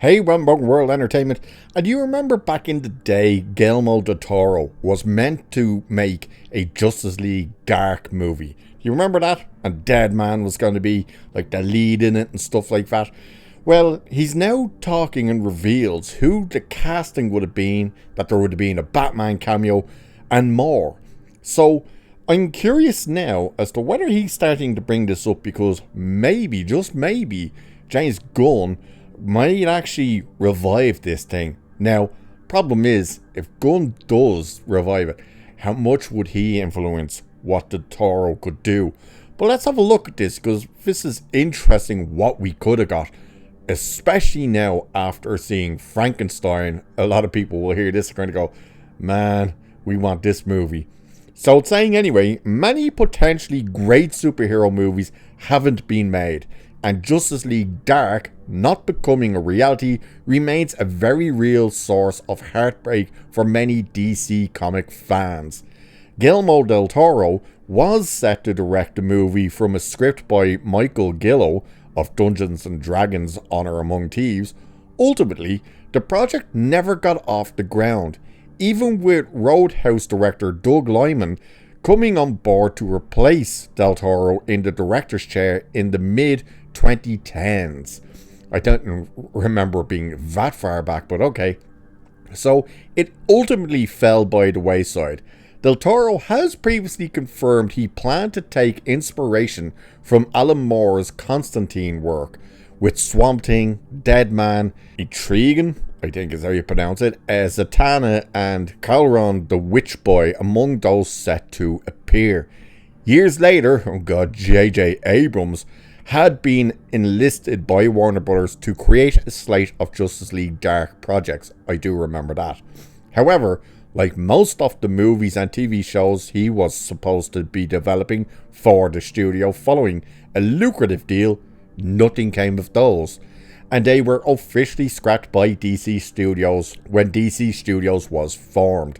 Hey, Rumble World Entertainment, and do you remember back in the day, Guillermo Del Toro was meant to make a Justice League Dark movie? Do you remember that? And Dead Man was going to be like the lead in it and stuff like that. Well, he's now talking and reveals who the casting would have been, that there would have been a Batman cameo, and more. So, I'm curious now as to whether he's starting to bring this up because maybe, just maybe, James Gunn might actually revive this thing. Now, problem is, if Gunn does revive it, how much would he influence what the Toro could do? But let's have a look at this, because this is interesting what we could have got. Especially now after seeing Frankenstein, a lot of people will hear this and going to go, man, we want this movie. So it's saying anyway, many potentially great superhero movies haven't been made, and Justice League Dark not becoming a reality remains a very real source of heartbreak for many DC comic fans. Guillermo Del Toro was set to direct the movie from a script by Michael Gillo of Dungeons & Dragons Honor Among Thieves. Ultimately, the project never got off the ground, even with Roadhouse director Doug Liman coming on board to replace Del Toro in the director's chair in the mid-2010s. I don't remember being that far back, but okay. So, it ultimately fell by the wayside. Del Toro has previously confirmed he planned to take inspiration from Alan Moore's Constantine work, with Swamp Thing, Dead Man, Etrigan, I think is how you pronounce it, Zatanna, and Calron the Witch Boy among those set to appear. Years later, J.J. Abrams had been enlisted by Warner Brothers to create a slate of Justice League Dark projects. I do remember that. However, like most of the movies and TV shows he was supposed to be developing for the studio following a lucrative deal, nothing came of those, and they were officially scrapped by DC Studios when DC Studios was formed.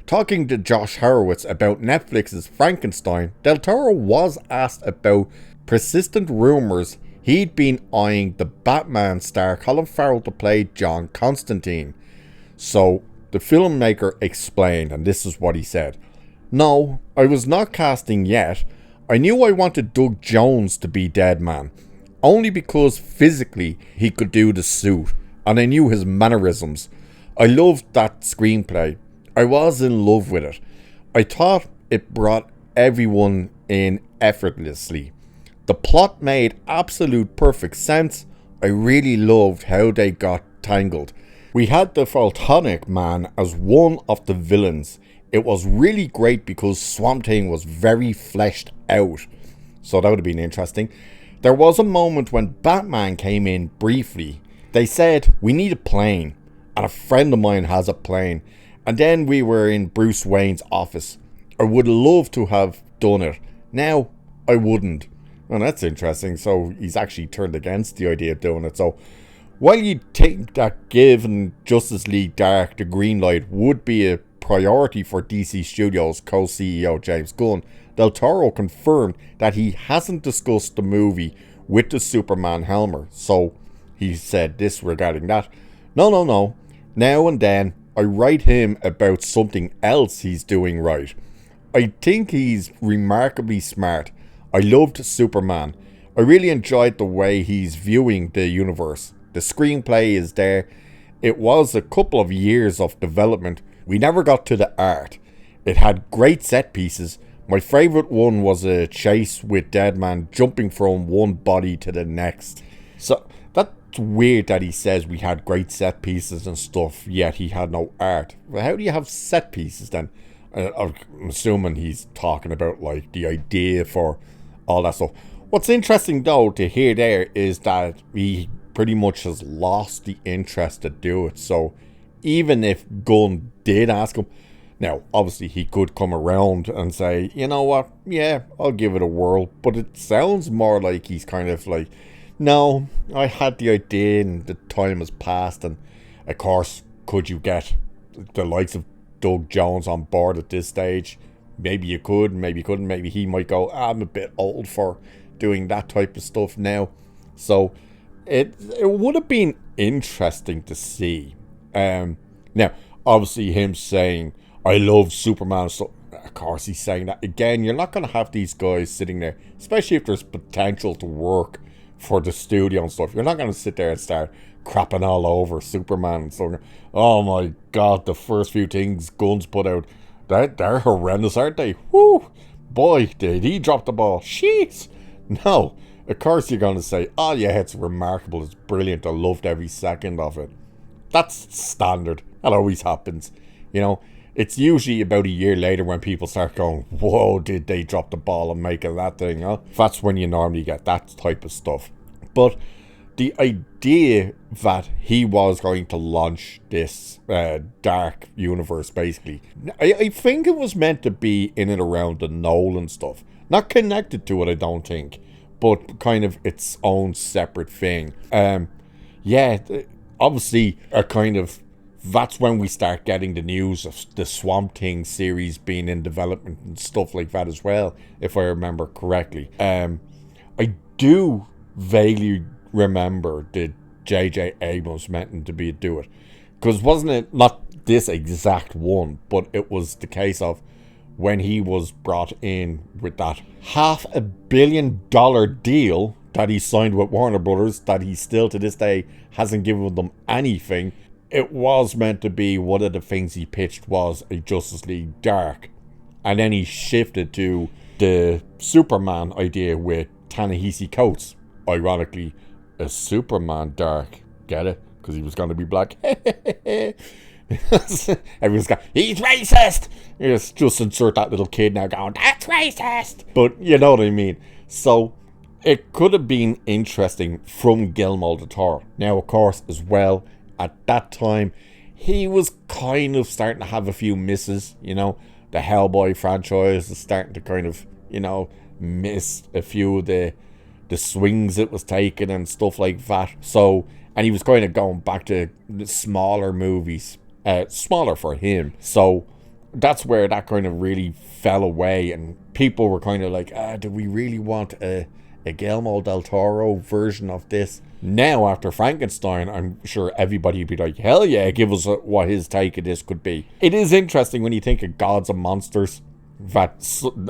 Talking to Josh Horowitz about Netflix's Frankenstein, Del Toro was asked about persistent rumours he'd been eyeing the Batman star Colin Farrell to play John Constantine. So, the filmmaker explained, and this is what he said. "No, I was not casting yet. I knew I wanted Doug Jones to be Dead Man, only because physically he could do the suit, and I knew his mannerisms. I loved that screenplay. I was in love with it. I thought it brought everyone in effortlessly. The plot made absolute perfect sense. I really loved how they got tangled. We had the Photonic Man as one of the villains. It was really great because Swamp Thing was very fleshed out." So that would have been interesting. "There was a moment when Batman came in briefly. They said, we need a plane. And a friend of mine has a plane. And then we were in Bruce Wayne's office. I would love to have done it. Now, I wouldn't." Well, that's interesting. So he's actually turned against the idea of doing it. So while you'd think that giving Justice League Dark the green light would be a priority for DC Studios co-CEO James Gunn, Del Toro confirmed that he hasn't discussed the movie with the Superman helmer. So he said this regarding that. No. Now and then I write him about something else he's doing right. I think he's remarkably smart. I loved Superman. I really enjoyed the way he's viewing the universe. The screenplay is there. It was a couple of years of development. We never got to the art. It had great set pieces. My favourite one was a chase with Dead Man jumping from one body to the next. So that's weird that he says we had great set pieces and stuff, yet he had no art. Well, how do you have set pieces then? I'm assuming he's talking about like the idea for all that stuff. What's interesting though to hear there is that he pretty much has lost the interest to do it. So even if Gunn did ask him, now obviously he could come around and say, you know what, yeah, I'll give it a whirl, but it sounds more like he's kind of like, no, I had the idea and the time has passed, and of course, could you get the likes of Doug Jones on board at this stage? Maybe you could, maybe you couldn't. Maybe he might go, I'm a bit old for doing that type of stuff now. So it would have been interesting to see. Now, obviously, him saying, I love Superman. So, of course, he's saying that again. You're not going to have these guys sitting there, especially if there's potential to work for the studio and stuff. You're not going to sit there and start crapping all over Superman and stuff. Oh my God, the first few things Gunn's put out, they're horrendous, aren't they? Whoo! Boy, did he drop the ball. Jeez. No. Of course you're going to say, oh yeah, it's remarkable, it's brilliant, I loved every second of it. That's standard. That always happens. You know, it's usually about a year later when people start going, whoa, did they drop the ball and make that thing, huh? That's when you normally get that type of stuff. But the idea that he was going to launch this dark universe, basically, I think it was meant to be in and around the Nolan stuff. Not connected to it, I don't think, but kind of its own separate thing. Yeah, obviously, that's when we start getting the news of the Swamp Thing series being in development and stuff like that as well, if I remember correctly. I do vaguely remember the J.J. Abrams meant to do it. Because wasn't it not this exact one, but it was the case of when he was brought in with that $500 million deal that he signed with Warner Brothers, that he still to this day hasn't given them anything. It was meant to be one of the things he pitched was a Justice League Dark. And then he shifted to the Superman idea with Ta-Nehisi Coates. Ironically, a Superman Dark. Get it? Because he was going to be black. Everyone's going, he's racist! Yes, just insert that little kid now going, that's racist! But you know what I mean. So, it could have been interesting from Guillermo Del Toro. Now, of course, as well, at that time, he was kind of starting to have a few misses, you know. The Hellboy franchise is starting to kind of, you know, miss a few of the swings it was taking and stuff like that. So, and he was kind of going back to the smaller movies, smaller for him. So, that's where that kind of really fell away, and people were kind of like, do we really want a Guillermo Del Toro version of this? Now, after Frankenstein, I'm sure everybody would be like, hell yeah, give us what his take of this could be. It is interesting when you think of Gods and Monsters, that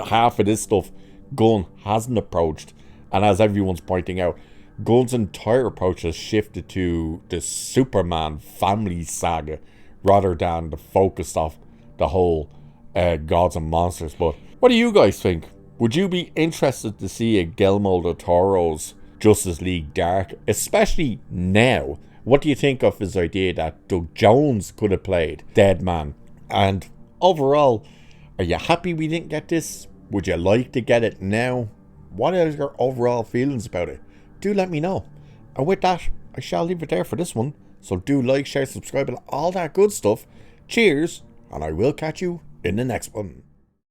half of this stuff Gunn hasn't approached. And as everyone's pointing out, Gunn's entire approach has shifted to the Superman family saga rather than the focus of the whole Gods and Monsters. But what do you guys think? Would you be interested to see a Guillermo Del Toro's Justice League Dark, especially now? What do you think of his idea that Doug Jones could have played Deadman? And overall, are you happy we didn't get this? Would you like to get it now? What are your overall feelings about it? Do let me know. And with that, I shall leave it there for this one. So do like, share, subscribe, and all that good stuff. Cheers, and I will catch you in the next one.